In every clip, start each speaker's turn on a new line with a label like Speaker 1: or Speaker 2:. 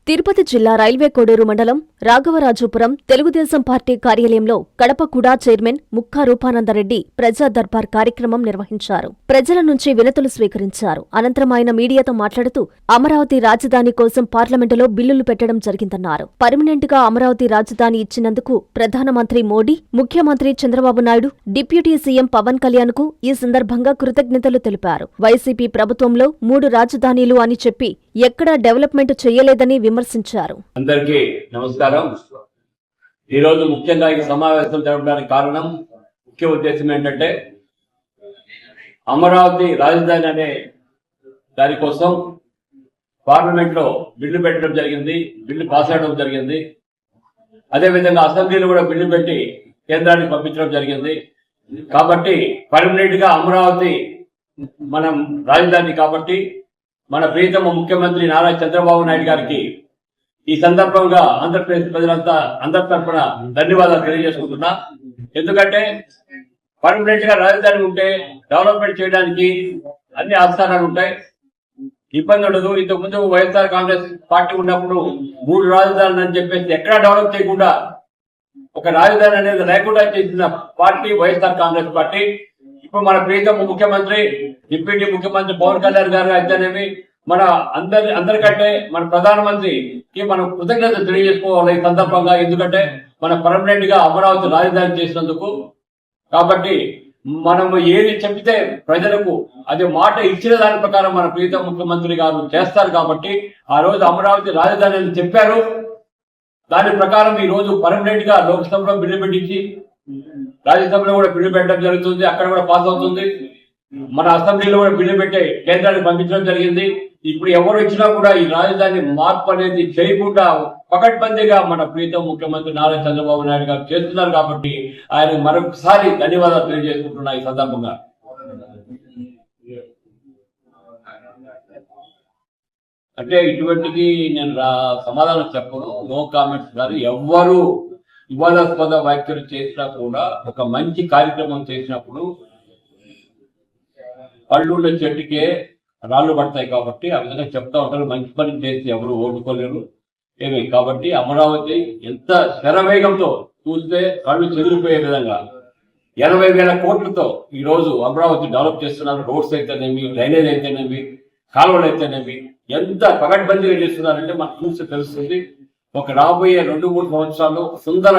Speaker 1: తిరుపతి జిల్లా రైల్వే కోడూరు మండలం రాఘవరాజుపురం తెలుగుదేశం పార్టీ కార్యాలయంలో కడప కుడా చైర్మన్ ముక్కా రూపానందరెడ్డి ప్రజా దర్బార్ కార్యక్రమం నిర్వహించారు. ప్రజల నుంచి వినతులు స్వీకరించారు. అనంతరం ఆయన మీడియాతో మాట్లాడుతూ అమరావతి రాజధాని కోసం పార్లమెంటులో బిల్లులు పెట్టడం జరిగిందన్నారు. పర్మనెంట్ గా అమరావతి రాజధాని ఇచ్చినందుకు ప్రధానమంత్రి మోడీ, ముఖ్యమంత్రి చంద్రబాబు నాయుడు, డిప్యూటీ సీఎం పవన్ కళ్యాణ్ కు ఈ సందర్భంగా కృతజ్ఞతలు తెలిపారు. వైసీపీ ప్రభుత్వంలో 3 రాజధానిలు అని చెప్పి ఎక్కడా డెవలప్మెంట్ చేయలేదని విమర్శించారు.
Speaker 2: అందరికీ నమస్కారం. ఈరోజు ముఖ్యంగా ఈ సమావేశం జరపడానికి కారణం, ముఖ్య ఉద్దేశం ఏంటంటే అమరావతి రాజధాని అనే దానికోసం పార్లమెంట్ లో బిల్లు పెట్టడం జరిగింది, బిల్లు పాస్ అవడం జరిగింది. అదేవిధంగా అసెంబ్లీలో కూడా బిల్లు పెట్టి కేంద్రానికి పంపించడం జరిగింది. కాబట్టి పర్మనెంట్ గా అమరావతి మనం రాజధాని కాబట్టి మన ప్రియతమ ముఖ్యమంత్రి నారా చంద్రబాబు నాయుడు గారికి ఈ సందర్భంగా ఆంధ్రప్రదేశ్ ప్రజలంతా అందరి తరఫున ధన్యవాదాలు తెలియజేసుకుంటున్నా. ఎందుకంటే పర్మనెంట్ గా రాజధాని ఉంటే డెవలప్మెంట్ చేయడానికి అన్ని ఆస్థానాలు ఉంటాయి, ఇబ్బంది ఉండదు. ఇంతకుముందు వైఎస్ఆర్ కాంగ్రెస్ పార్టీ ఉన్నప్పుడు 3 రాజధానులు అని చెప్పేసి ఎక్కడా డెవలప్ చేయకుండా ఒక రాజధాని అనేది లేకుండా చేసిన పార్టీ వైఎస్ఆర్ కాంగ్రెస్ పార్టీ. ఇప్పుడు మన ప్రియతమ ముఖ్యమంత్రి, డిప్యూటీ ముఖ్యమంత్రి పవన్ కళ్యాణ్ గారు అయితేనేమి, మన అందరికంటే మన ప్రధానమంత్రికి మనం కృతజ్ఞతలు తెలియజేసుకోవాలి ఈ సందర్భంగా. ఎందుకంటే మన పర్మనెంట్ గా అమరావతి రాజధాని చేసినందుకు. కాబట్టి మనము ఏది చెప్తే ప్రజలకు అది మాట ఇచ్చిన దాని ప్రకారం మన ప్రియతమ ముఖ్యమంత్రి గారు చేస్తారు. కాబట్టి ఆ రోజు అమరావతి రాజధాని అని చెప్పారు. దాని ప్రకారం ఈ రోజు పర్మనెంట్ గా లోక్సభలో బిల్లు పెట్టించి రాజ్యసభలో కూడా బిల్లు పెట్టడం జరుగుతుంది, అక్కడ కూడా పాస్ అవుతుంది. మన అసెంబ్లీలో కూడా బిల్లు పెట్టే కేంద్రానికి పంపించడం జరిగింది. ఇప్పుడు ఎవరు వచ్చినా కూడా ఈ రాజధాని మార్పు అనేది చేయకుండా పకడ్బందీగా మన ప్రీతం ముఖ్యమంత్రి నారా చంద్రబాబు నాయుడు గారు చేస్తున్నారు. కాబట్టి ఆయన మరొకసారి ధన్యవాదాలు తెలియజేసుకుంటున్నా ఈ సందర్భంగా. అంటే ఇటువంటిది నేను సమాధానం చెప్పను, నో కామెంట్స్ గారు. ఎవ్వరు వివాదాస్పద వ్యాఖ్యలు చేసినా కూడా ఒక మంచి కార్యక్రమం చేసినప్పుడు పళ్ళున్న చెట్టుకే రాళ్లు పడతాయి. కాబట్టి ఆ విధంగా చెప్తా ఉంటారు. మంచి పని చేసి ఎవరు ఓడుకోలేరు ఏమి. కాబట్టి అమరావతి ఎంత శరవేగంతో చూస్తే కళ్ళు చెదిరిపోయే విధంగా 80,000 కోట్లతో ఈ రోజు అమరావతి డెవలప్ చేస్తున్నారు. రోడ్స్ అయితేనేమి, డ్రైనేజ్ అయితేనేమి, కాలువలు అయితేనేమి ఎంత పకడ్బందీగా చేస్తున్నారంటే మనకు చూస్తే తెలుస్తుంది. ఒక రాబోయే 2-3 సంవత్సరాలు సుందర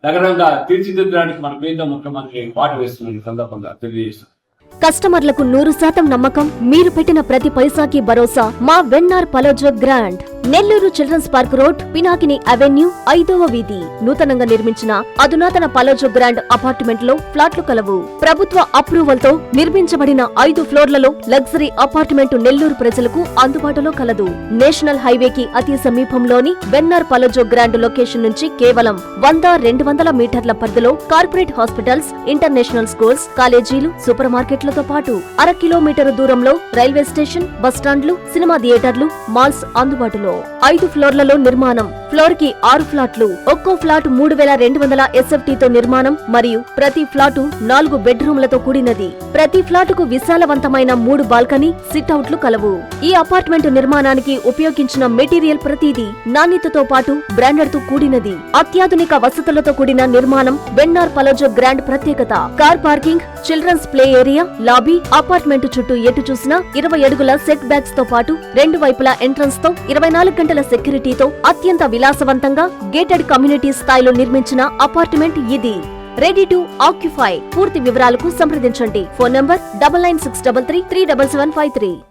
Speaker 2: నగరంగా తీర్చిదిద్దడానికి మన ప్రియతమ ముఖ్యమంత్రి పాటు వేస్తున్న ఈ సందర్భంగా తెలియజేస్తుంది.
Speaker 1: కస్టమర్లకు 100% నమ్మకం, మీరు పెట్టిన ప్రతి పైసాకి భరోసా మా VNR పలోజో grand. Nellore children's park road, Pinakini avenue, 5వ వీధి. నూతనంగా నిర్మించిన అధునాతన పలోజో గ్రాండ్ అపార్ట్మెంట్ లో ఫ్లాట్లు కలవు. ప్రభుత్వ అప్రూవల్ తో నిర్మించబడిన 5 ఫ్లోర్లలో లగ్జరీ అపార్ట్మెంట్ నెల్లూరు ప్రజలకు అందుబాటులో కలదు. నేషనల్ హైవేకి అతి సమీపంలోని వెన్నార్ పలోజో గ్రాండ్ లొకేషన్ నుంచి కేవలం 100-200 మీటర్ల పరిధిలో కార్పొరేట్ హాస్పిటల్స్, ఇంటర్నేషనల్ స్కూల్స్, కాలేజీలు, సూపర్ మార్కెట్లతో పాటు 1/2 కిలోమీటర్ దూరంలో రైల్వే స్టేషన్, బస్టాండ్లు, సినిమా థియేటర్లు, మాల్స్ అందుబాటులో. 5 ఫ్లోర్లలో నిర్మాణం. ఫ్లోర్ కి 6 ఫ్లాట్లు. ఒక్కో ఫ్లాట్ 3,200 SFT తో నిర్మాణం మరియు ప్రతి ఫ్లాటు 4 బెడ్రూమ్లతో కూడినది. ప్రతి ఫ్లాటుకు విశాలవంతమైన 3 బాల్కనీ, సిట్అవుట్లు కలవు. ఈ అపార్ట్మెంట్ నిర్మాణానికి ఉపయోగించిన మెటీరియల్ ప్రతిదీ నాణ్యతతో పాటు బ్రాండెడ్ తో కూడినది. అత్యాధునిక వసతులతో కూడిన నిర్మాణం వెన్నార్ పలోజో గ్రాండ్ ప్రత్యేకత. Car parking, children's play area, lobby, apartment చుట్టూ ఎటు చూసినా 20 అడుగుల సెట్ బ్యాక్స్ తో పాటు 2 వైపులా ఎంట్రన్స్ తో 24 గంటల సెక్యూరిటీతో అత్యంత విలాసవంతంగా గేటెడ్ కమ్యూనిటీ స్థాయిలో నిర్మించిన అపార్ట్మెంట్ ఇది. Ready to occupy. పూర్తి వివరాలకు సంప్రదించండి. Phone number 9963337753.